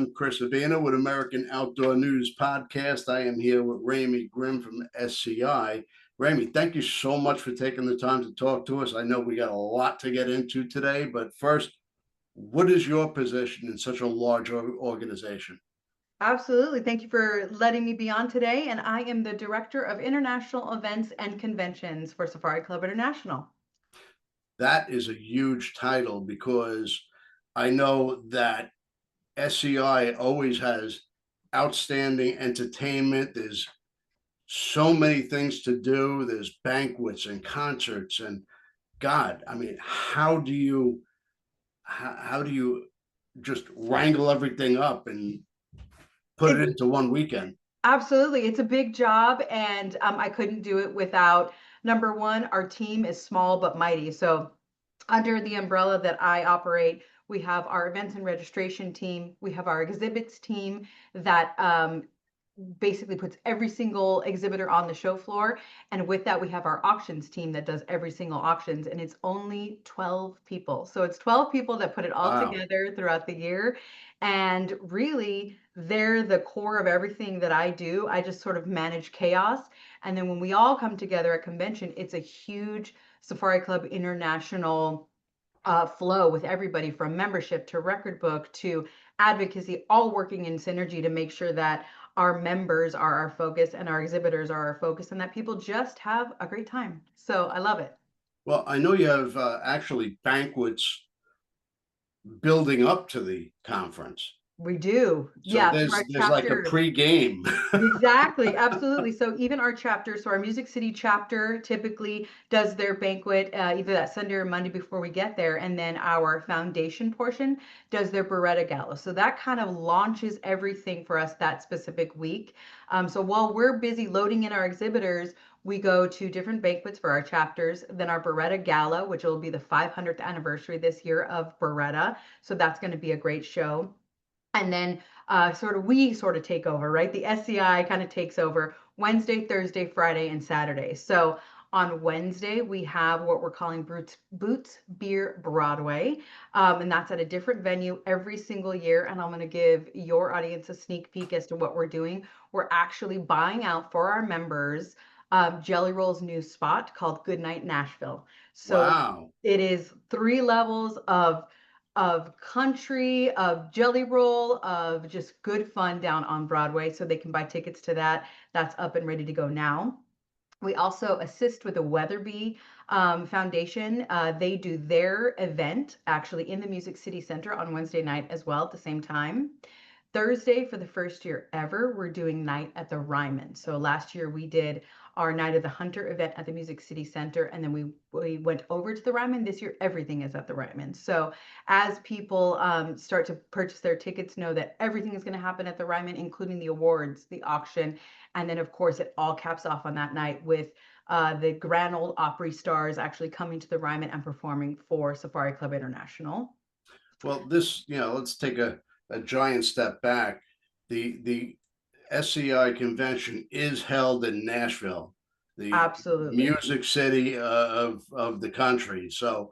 I'm Chris Avena with American Outdoor News Podcast. I am here with Raymie Grimm from SCI. Raymie, thank you so much for taking the time to talk to us. I know we got a lot to get into today, but first, what is your position in such a large organization? Absolutely. Thank you for letting me be on today. And I am the Director of International Events and Conventions for Safari Club International. That is a huge title because I know that SCI always has outstanding entertainment. There's so many things to do. There's banquets and concerts and God, I mean, how do you just wrangle everything up and put it It's into one weekend? absolutely, it's a big job, and I couldn't do it without number one, our team is small but mighty. So, under the umbrella that I operate, we have our events and registration team, we have our exhibits team that basically puts every single exhibitor on the show floor. And with that, we have our auctions team that does every single auctions, and it's only 12 people. So it's 12 people that put it all Wow. together throughout the year. And really, they're the core of everything that I do. I just sort of manage chaos. And then when we all come together at convention, it's a huge Safari Club International flow with everybody from membership to record book to advocacy, all working in synergy to make sure that our members are our focus and our exhibitors are our focus and that people just have a great time. So I love it. Well, I know you have actually banquets building up to the conference. We do. So Yeah. So our there's like a chapter. pre-game. Exactly, absolutely. So even our chapter, so our Music City chapter typically does their banquet either that Sunday or Monday before we get there, and then our foundation portion does their Beretta Gala. So that kind of launches everything for us that specific week. So while we're busy loading in our exhibitors, we go to different banquets for our chapters. Then our Beretta Gala, which will be the 500th anniversary this year of Beretta. So that's going to be a great show. And then we sort of take over, right? The SCI kind of takes over Wednesday, Thursday, Friday, and Saturday. So on Wednesday, we have what we're calling Boots Beer Broadway. And that's at a different venue every single year. And I'm going to give your audience a sneak peek as to what we're doing. We're actually buying out for our members Jelly Roll's new spot called Goodnight Nashville. So Wow. it is 3 levels of country, of Jelly Roll, of just good fun down on Broadway. So they can buy tickets to that. That's up and ready to go now. We also assist with the Weatherby Foundation. They do their event actually in the Music City Center on Wednesday night as well at the same time. Thursday, for the first year ever, we're doing Night at the Ryman. So last year we did our Night of the Hunter event at the Music City Center, and then we went over to the Ryman. This year, everything is at the Ryman. So as people start to purchase their tickets, know that everything is going to happen at the Ryman, including the awards, the auction, and then of course it all caps off on that night with the Grand Ole Opry stars actually coming to the Ryman and performing for Safari Club International. Well, let's take a giant step back. The SCI convention is held in Nashville, the Absolutely. music city of the country. So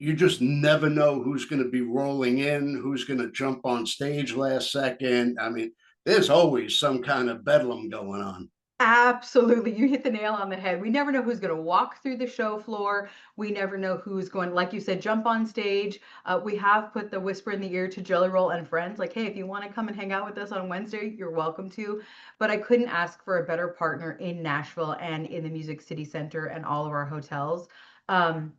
you just never know who's going to be rolling in, who's going to jump on stage last second. I mean, there's always some kind of bedlam going on. Absolutely. You hit the nail on the head. We never know who's going to walk through the show floor. We never know who's going, like you said, jump on stage. We have put the whisper in the ear to Jelly Roll and friends, like, hey, if you want to come and hang out with us on Wednesday, you're welcome to. But I couldn't ask for a better partner in Nashville and in the Music City Center and all of our hotels. Um,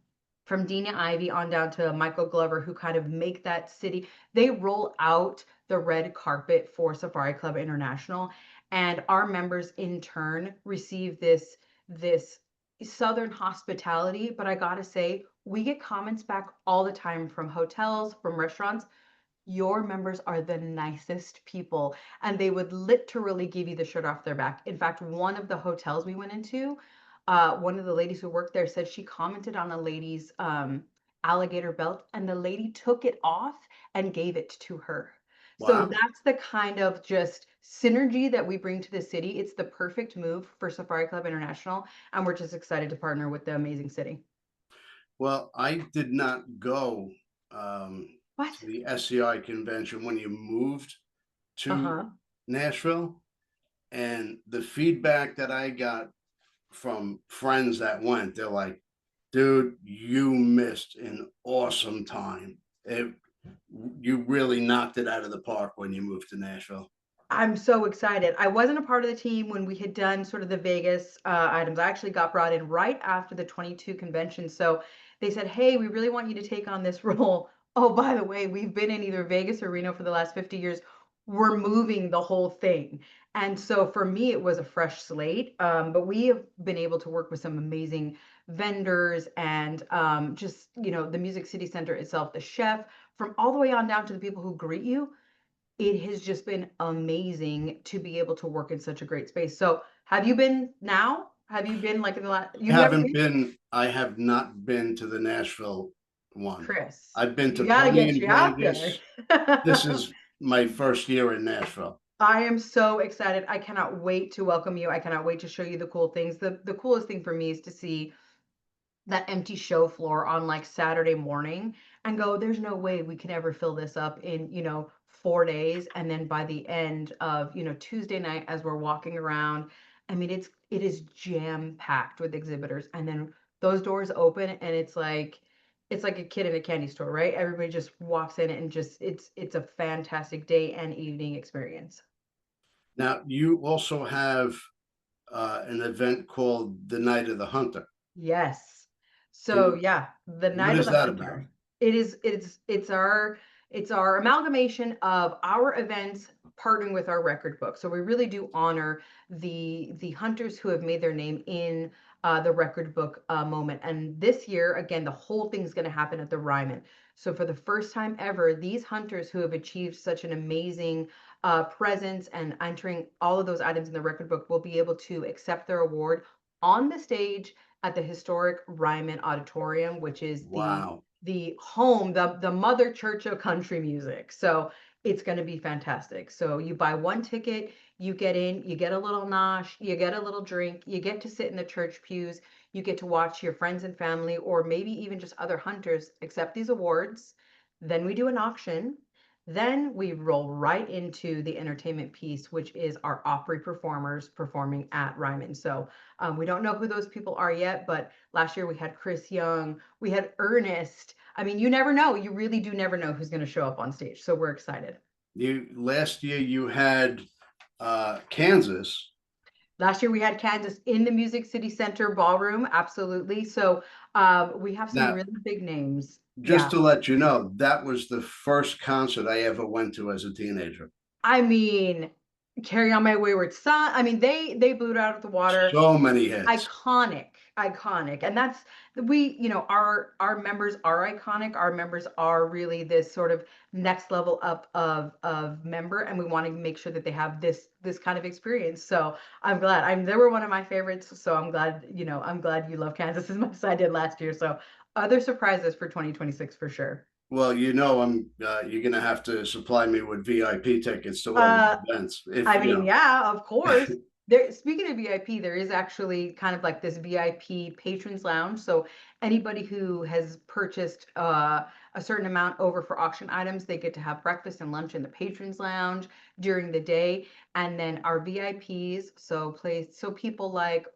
from Dina Ivy on down to Michael Glover, who kind of make that city, they roll out the red carpet for Safari Club International, and our members in turn receive this southern hospitality. But I gotta say, we get comments back all the time from hotels, from restaurants. Your members are the nicest people, and they would literally give you the shirt off their back. In fact, one of the hotels we went into, one of the ladies who worked there said she commented on a lady's alligator belt, and the lady took it off and gave it to her. So Wow. that's the kind of just synergy that we bring to the city. It's the perfect move for Safari Club International, and we're just excited to partner with the amazing city. Well, I did not go. Um, What? to the SCI convention when you moved to Uh-huh. Nashville. And the feedback that I got from friends that went, they're like, dude, you missed an awesome time. You really knocked it out of the park when you moved to Nashville. I'm so excited. I wasn't a part of the team when we had done sort of the Vegas items. I actually got brought in right after the 22 convention. So they said, hey, we really want you to take on this role. Oh, by the way, we've been in either Vegas or Reno for the last 50 years. We're moving the whole thing. And so for me, it was a fresh slate. But we have been able to work with some amazing vendors and just, the Music City Center itself, the chef, from all the way on down to the people who greet you. It has just been amazing to be able to work in such a great space. So, have you been now? Have you been like in the last, you've never been? I have not been to the Nashville one. Chris, I've been we to gotta plenty get in you out there. Vegas. This is my first year in Nashville. I am so excited. I cannot wait to welcome you. I cannot wait to show you the cool things. The coolest thing for me is to see that empty show floor on like Saturday morning and go, there's no way we can ever fill this up in, 4 days. And then by the end of, Tuesday night, as we're walking around, I mean, it is jam packed with exhibitors. And then those doors open and it's like a kid in a candy store, right? Everybody just walks in and just, it's a fantastic day and evening experience. Now, you also have an event called the Night of the Hunter. Yes. So Can yeah, the What Night of is the that about? Hunter. It's our amalgamation of our events partnering with our record book. So we really do honor the hunters who have made their name in the record book moment. And this year, again, the whole thing's going to happen at the Ryman. So for the first time ever, these hunters who have achieved such an amazing presence and entering all of those items in the record book will be able to accept their award on the stage at the historic Ryman Auditorium, which is the Wow. the home, the mother church of country music. So it's going to be fantastic. So you buy one ticket, you get in, you get a little nosh, you get a little drink, you get to sit in the church pews, you get to watch your friends and family, or maybe even just other hunters accept these awards. Then we do an auction. Then we roll right into the entertainment piece, which is our Opry performers performing at Ryman. So we don't know who those people are yet, but last year we had Chris Young, we had Ernest. I mean, you never know. You really do never know who's going to show up on stage. So we're excited. You Last year you had Kansas. Last year we had Kansas in the Music City Center ballroom. Absolutely. So we have some Now, really big names. just Yeah. to let you know, that was the first concert I ever went to as a teenager. I mean, Carry On My Wayward Son. I mean, they blew it out of the water. So many hits. Iconic. And that's our members are iconic. Our members are really this sort of next level up of member, and we want to make sure that they have this kind of experience. So I'm glad. They were one of my favorites. So I'm glad you love Kansas as much as I did last year. So other surprises for 2026 for sure. Well, I'm you're gonna have to supply me with VIP tickets to all these Uh, events. If I you mean, know, yeah, of course. There, speaking of VIP, there is actually kind of like this VIP patrons lounge. So anybody who has purchased a certain amount over for auction items, they get to have breakfast and lunch in the patrons lounge during the day. And then our VIPs, so people like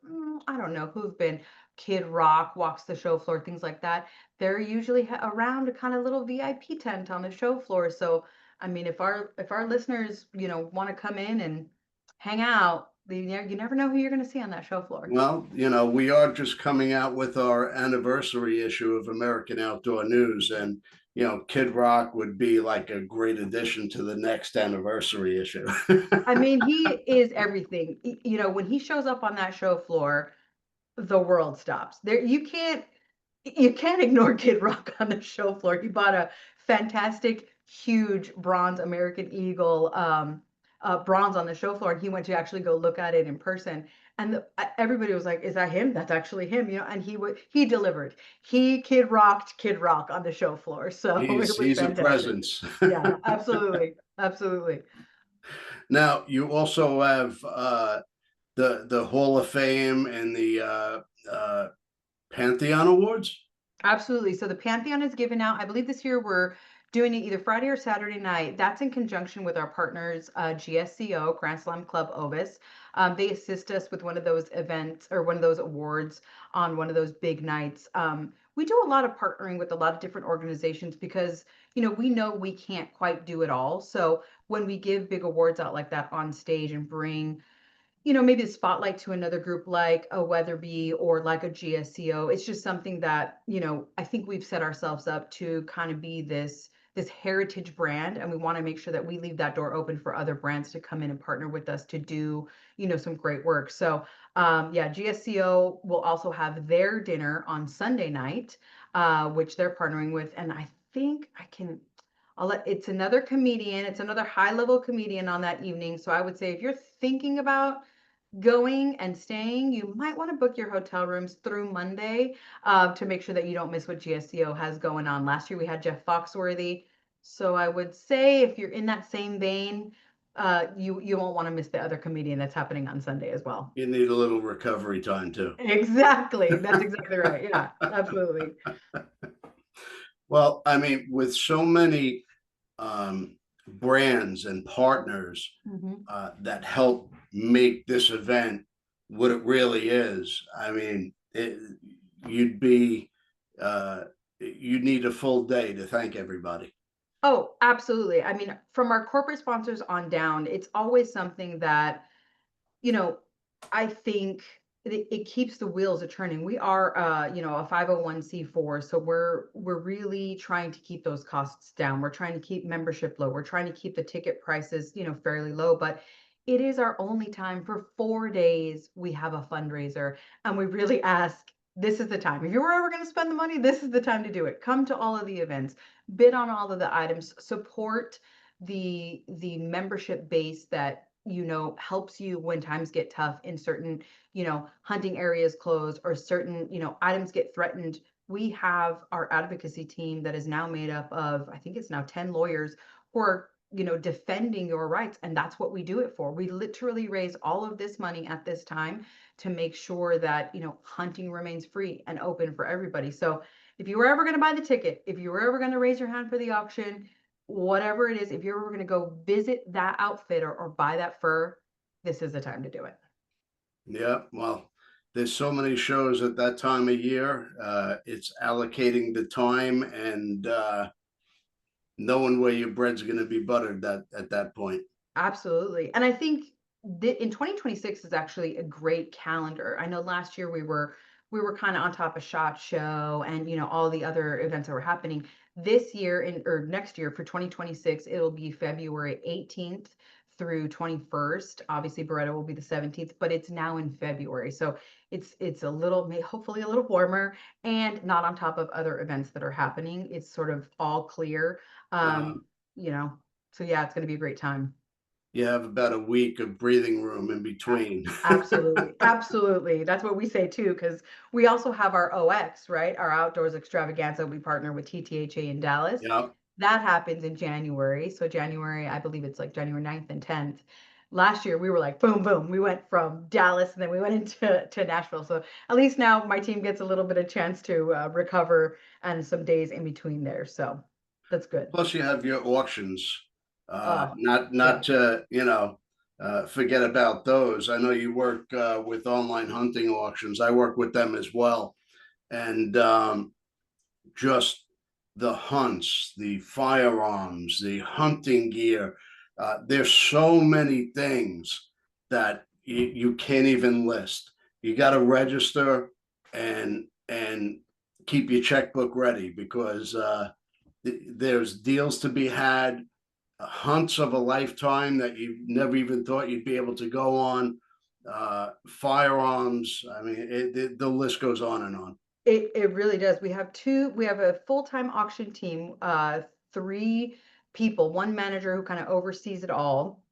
I don't know who've been Kid Rock walks the show floor, things like that. They're usually around a kind of little VIP tent on the show floor. So I mean, if our listeners, want to come in and hang out, you never know who you're going to see on that show floor. well, we are just coming out with our anniversary issue of American Outdoor News, and Kid Rock would be like a great addition to the next anniversary issue. I mean, he is everything. When he shows up on that show floor, the world stops. You can't ignore Kid Rock on the show floor. He bought a fantastic, huge bronze American Eagle bronze on the show floor, and he went to actually go look at it in person. And everybody was like, "Is that him? That's actually him," And he delivered. He Kid Rock on the show floor. So it was He's a fantastic. presence. Yeah, absolutely, absolutely. Now you also have the Hall of Fame and the Pantheon Awards. Absolutely. So the Pantheon is given out. I believe this year we're doing it either Friday or Saturday night. That's in conjunction with our partners, GSCO, Grand Slam Club Ovis. They assist us with one of those events or one of those awards on one of those big nights. We do a lot of partnering with a lot of different organizations because, we know we can't quite do it all. So when we give big awards out like that on stage and bring maybe the spotlight to another group like a Weatherby or like a GSCO. It's just something that, I think we've set ourselves up to kind of be this heritage brand, and we want to make sure that we leave that door open for other brands to come in and partner with us to do, some great work. So, yeah, GSCO will also have their dinner on Sunday night, which they're partnering with, and I think it's another comedian, it's another high level comedian on that evening. So I would say if you're thinking about going and staying, you might want to book your hotel rooms through Monday to make sure that you don't miss what GSCO has going on. Last year we had Jeff Foxworthy. So I would say if you're in that same vein, you won't want to miss the other comedian that's happening on Sunday as well. You need a little recovery time too. Exactly. That's exactly right. Yeah, absolutely. Well, I mean, with so many brands and partners Mhm. that help make this event what it really is, I mean, you'd be, you need a full day to thank everybody. Oh, absolutely. I mean, from our corporate sponsors on down, it's always something that you know, I think it keeps the wheels a turning. We are, a 501(c)(4), so we're really trying to keep those costs down. We're trying to keep membership low. We're trying to keep the ticket prices, fairly low. But it is our only time for 4 days. We have a fundraiser, and we really ask. This is the time. If you're ever going to spend the money, this is the time to do it. Come to all of the events, bid on all of the items, support the membership base that helps you when times get tough in certain hunting areas close or certain items get threatened. We have our advocacy team that is now made up of, I think it's now 10 lawyers who are defending your rights, and that's what we do it for. We literally raise all of this money at this time to make sure that hunting remains free and open for everybody. So if you were ever going to buy the ticket, if you were ever going to raise your hand for the auction, whatever it is, if you're ever going to go visit that outfitter or buy that fur, this is the time to do it. Yeah, well, there's so many shows at that time of year. It's allocating the time and knowing where your bread's going to be buttered that at that point. Absolutely. And I think that in 2026 is actually a great calendar. I know last year we were kind of on top of SHOT Show and all the other events that were happening. This year or next year for 2026, it'll be February 18th through 21st. Obviously, Beretta will be the 17th, but it's now in February. So it's a little, hopefully a little warmer and not on top of other events that are happening. It's sort of all clear. Uh, Um, you know, so yeah, it's going to be a great time. you have about a week of breathing room in between. Absolutely. Absolutely. That's what we say too, because we also have our OX, right? Our outdoors extravaganza. We partner with TTHA in Dallas. Yeah. That happens in January. So January, I believe it's like January 9th and 10th. Last year we were like boom, boom. We went from Dallas and then we went into Nashville. So at least now my team gets a little bit of chance to recover and some days in between there. So that's good. Plus, you have your auctions. Oh, Not yeah. to forget about those. I know you work with online hunting auctions. I work with them as well, and just the hunts, the firearms, the hunting gear. There's so many things that you can't even list. You got to register and keep your checkbook ready because there's deals to be had, hunts of a lifetime that you never even thought you'd be able to go on, firearms. I mean, the list goes on and on. It really does. We have a full-time auction team, 3 people, one manager who kind of oversees it all,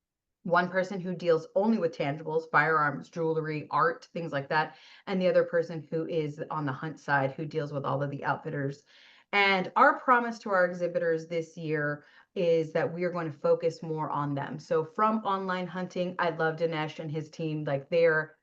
one person who deals only with tangibles, firearms, jewelry, art, things like that, and the other person who is on the hunt side who deals with all of the outfitters. And our promise to our exhibitors this year is that we are going to focus more on them. So from online hunting, I love Dinesh and his team. Like they're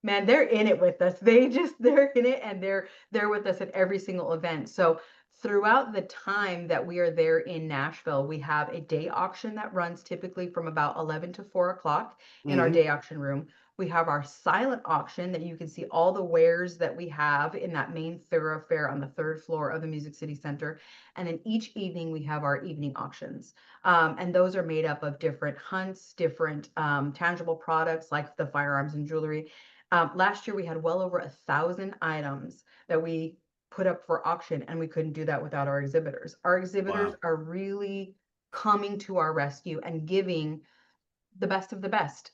in it with us. They're in it and they're with us at every single event. So Throughout the time that we are there in Nashville, we have a day auction that runs typically from about 11 to 4 o'clock in our Hmm. day auction room. We have our silent auction that you can see all the wares that we have in that main thoroughfare on the third floor of the Music City Center. And then each evening we have our evening auctions. And those are made up of different hunts, different tangible products like the firearms and jewelry. Last year we had well over 1,000 items that we put up for auction, and we couldn't do that without our exhibitors. Our exhibitors Wow. are really coming to our rescue and giving the best of the best,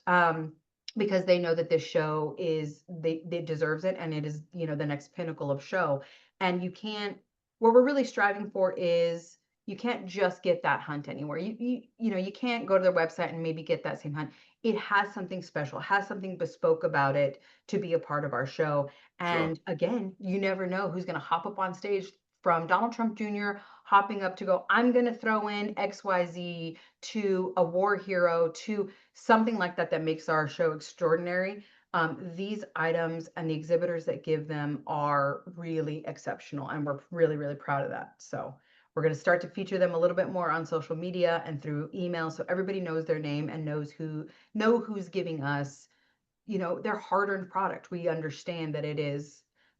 because they know that this show is they deserves it, and it is, you know, the next pinnacle of show. And you can't, what we're really striving for is, you can't just get that hunt anywhere. You know, you can't go to their website and maybe get that same hunt. It has something special, has something bespoke about it to be a part of our show. Sure. And again, you never know who's going to hop up on stage, from Donald Trump Jr. hopping up to go, I'm going to throw in XYZ, to a war hero, to something like that that makes our show extraordinary. These items and the exhibitors that give them are really exceptional, and we're really, really proud of that. So we're going to start to feature them a little bit more on social media and through email, so everybody knows their name and knows who's giving us, you know, their hard-earned product. We understand that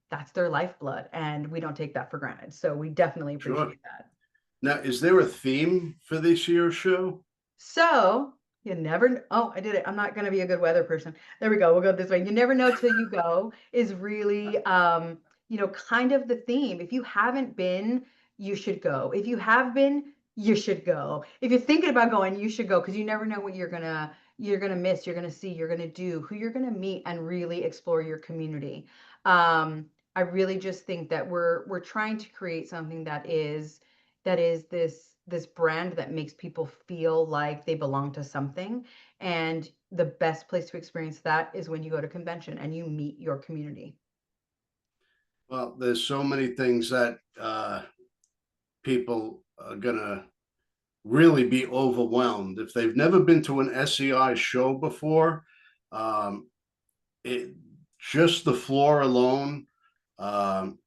that's their lifeblood, and we don't take that for granted. So we definitely Sure. appreciate that. Now, is there a theme for this year's show? So you never, oh, I did it. I'm not going to be a good weather person. There we go. We'll go this way. You never know till you go is really, you know, kind of the theme. If you haven't been, you should go. If you have been, you should go. If you're thinking about going, you should go, because you never know what you're gonna miss, you're gonna see, you're gonna do, who you're gonna meet, and really explore your community. I really just think that we're trying to create something that is this brand that makes people feel like they belong to something. And the best place to experience that is when you go to convention and you meet your community. Well, there's so many things that people are gonna really be overwhelmed if they've never been to an SCI show before. Um, it just the floor alone um,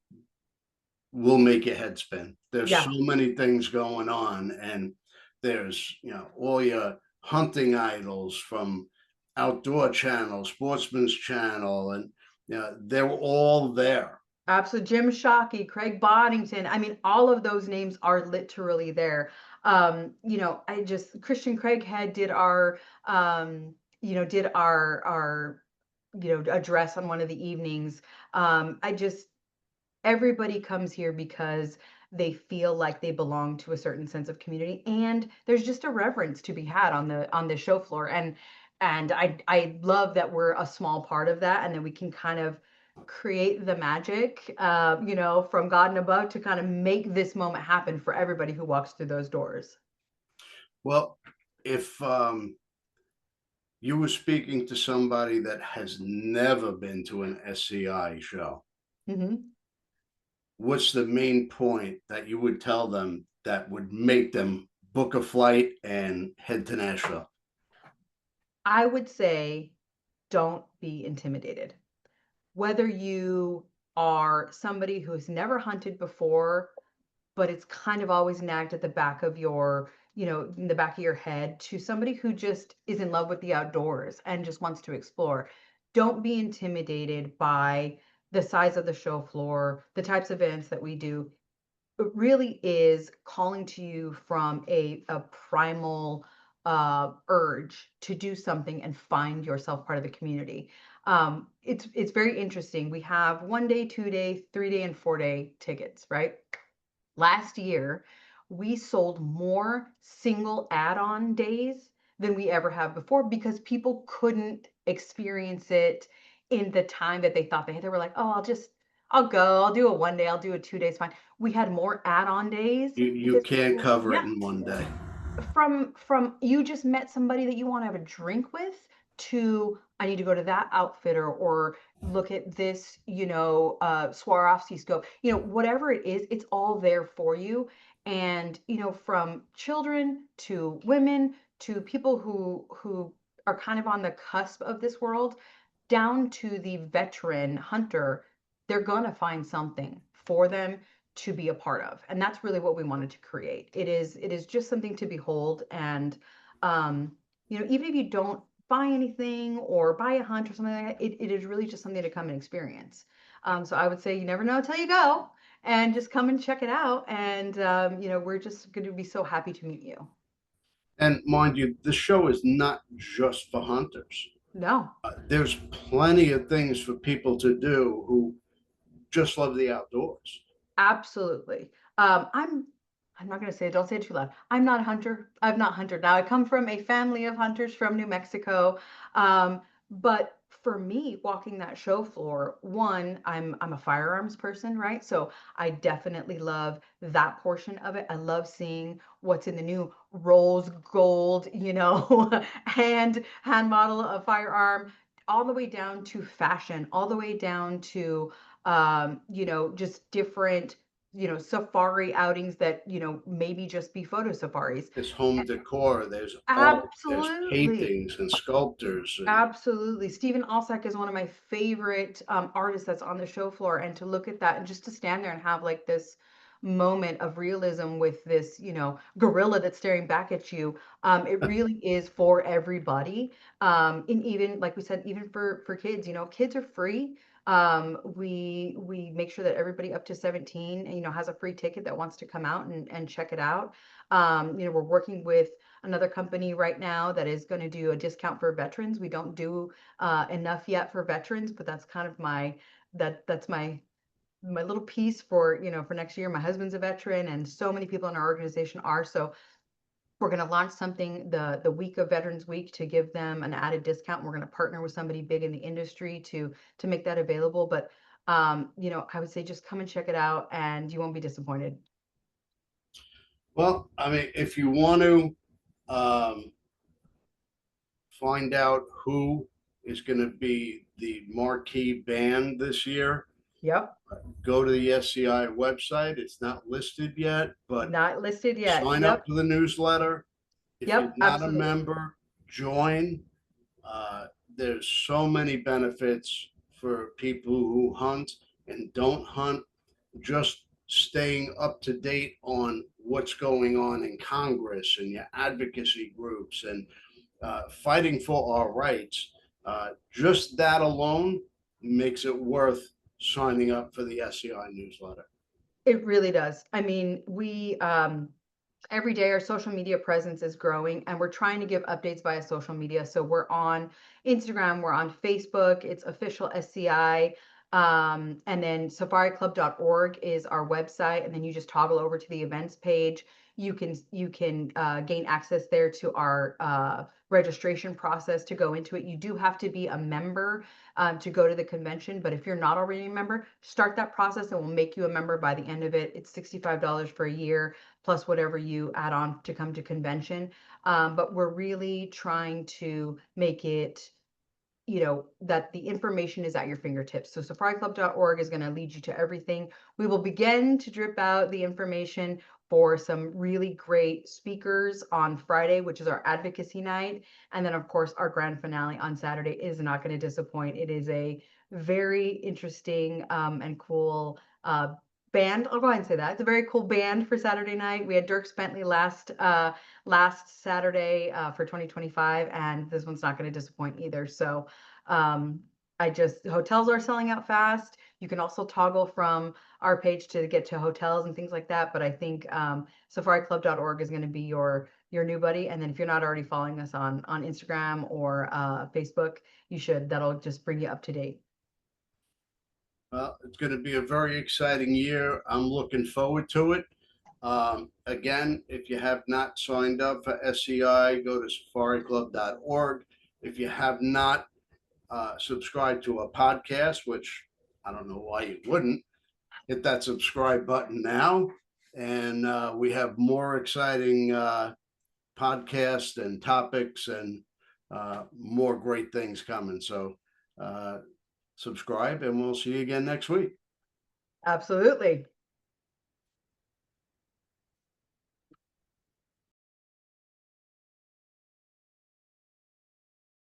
will make your head spin. There's so Yeah, many things going on, and there's all your hunting idols from Outdoor Channel, Sportsman's Channel, and they're all there. absolutely. Jim Shockey, Craig Boddington. I mean, all of those names are literally there. You know, I just, Christian Craighead did our address on one of the evenings. I just Everybody comes here because they feel like they belong to a certain sense of community, and there's just a reverence to be had on the show floor. And I love that we're a small part of that, and that we can kind of create the magic, from God and above, to kind of make this moment happen for everybody who walks through those doors. Well, if you were speaking to somebody that has never been to an SCI show, Mhm. what's the main point that you would tell them that would make them book a flight and head to Nashville? I would say, don't be intimidated. Whether you are somebody who's never hunted before, but it's kind of always nagged at the back of in the back of your head, to somebody who just is in love with the outdoors and just wants to explore. Don't be intimidated by the size of the show floor, the types of events that we do. It really is calling to you from a primal urge to do something and find yourself part of the community. It's very interesting. We have 1 day, 2 day, 3 day, and 4 day tickets, right? Last year, we sold more single add-on days than we ever have before, because people couldn't experience it in the time that they thought they had. They were like, oh, I'll go, I'll do a 1 day, I'll do a 2 days, fine. We had more add-on days You because can't people, cover it yeah, in one day. from you just met somebody that you want to have a drink with, to I need to go to that outfitter, or look at this, Swarovski scope, whatever it is, it's all there for you. And from children to women to people who are kind of on the cusp of this world, down to the veteran hunter, they're gonna find something for them to be a part of. And that's really what we wanted to create. It is just something to behold. And even if you don't buy anything or buy a hunt or something like that, it is really just something to come and experience. So I would say you never know till you go, and just come and check it out. And we're just going to be so happy to meet you. And mind you, the show is not just for hunters. No, There's plenty of things for people to do who just love the outdoors. absolutely. I'm not going to say it, don't say it too loud. I'm not a hunter. I've not hunted. Now I come from a family of hunters from New Mexico. But for me, walking that show floor, one, I'm a firearms person, right? So I definitely love that portion of it. I love seeing what's in the new rose gold, hand model of firearm, all the way down to fashion, all the way down to just different, safari outings that, maybe just be photo safaris. There's home decor, there's art, there's Absolutely. paintings and sculptors and Absolutely. Stephen Alsack is one of my favorite artists that's on the show floor. And to look at that and just to stand there and have like this moment of realism with this, gorilla that's staring back at you, it really is for everybody. And even, like we said, even for kids, kids are free. We make sure that everybody up to 17, has a free ticket that wants to come out and check it out. We're working with another company right now that is going to do a discount for veterans. We don't do enough yet for veterans, but that's kind of that's my little piece for for next year. My husband's a veteran, and so many people in our organization are. So we're going to launch something the week of Veterans Week to give them an added discount. We're going to partner with somebody big in the industry to make that available. But I would say just come and check it out, and you won't be disappointed. well, I mean, if you want to um, find out who is going to be the marquee band this year, Yep. go to the SCI website. It's not listed yet, but Not listed yet. sign up Yep. for the newsletter. If you're Yep. not a Absolutely. member, join. There's so many benefits for people who hunt and don't hunt. Just staying up to date on what's going on in Congress and your advocacy groups and fighting for our rights. Just that alone makes it worth signing up for the SCI newsletter. It really does. I mean, we every day our social media presence is growing, and we're trying to give updates via social media. So we're on Instagram, we're on Facebook, it's official SCI. And then safariclub.org is our website, and then you just toggle over to the events page. You can gain access there to our registration process to go into it. You do have to be a member to go to the convention, but if you're not already a member, start that process and we'll make you a member by the end of it. It's $65 for a year plus whatever you add on to come to convention. But we're really trying to make it, that the information is at your fingertips. So safariclub.org is going to lead you to everything. We will begin to drip out the information for some really great speakers on Friday, which is our advocacy night. And then, of course, our grand finale on Saturday is not going to disappoint. It is a very interesting and cool band. I'll go ahead and say that. It's a very cool band for Saturday night. We had Dirk Bentley last Saturday for 2025, and this one's not going to disappoint either. So um, hotels are selling out fast. You can also toggle from our page to get to hotels and things like that. But I think safariclub.org is going to be your new buddy. And then if you're not already following us on Instagram or Facebook, you should. That'll just bring you up to date. Well, it's going to be a very exciting year. I'm looking forward to it. Again, if you have not signed up for SCI, go to safariclub.org. If you have not subscribed to a podcast, which I don't know why you wouldn't, hit that subscribe button now. And we have more exciting podcasts and topics and more great things coming. So subscribe, and we'll see you again next week. Absolutely.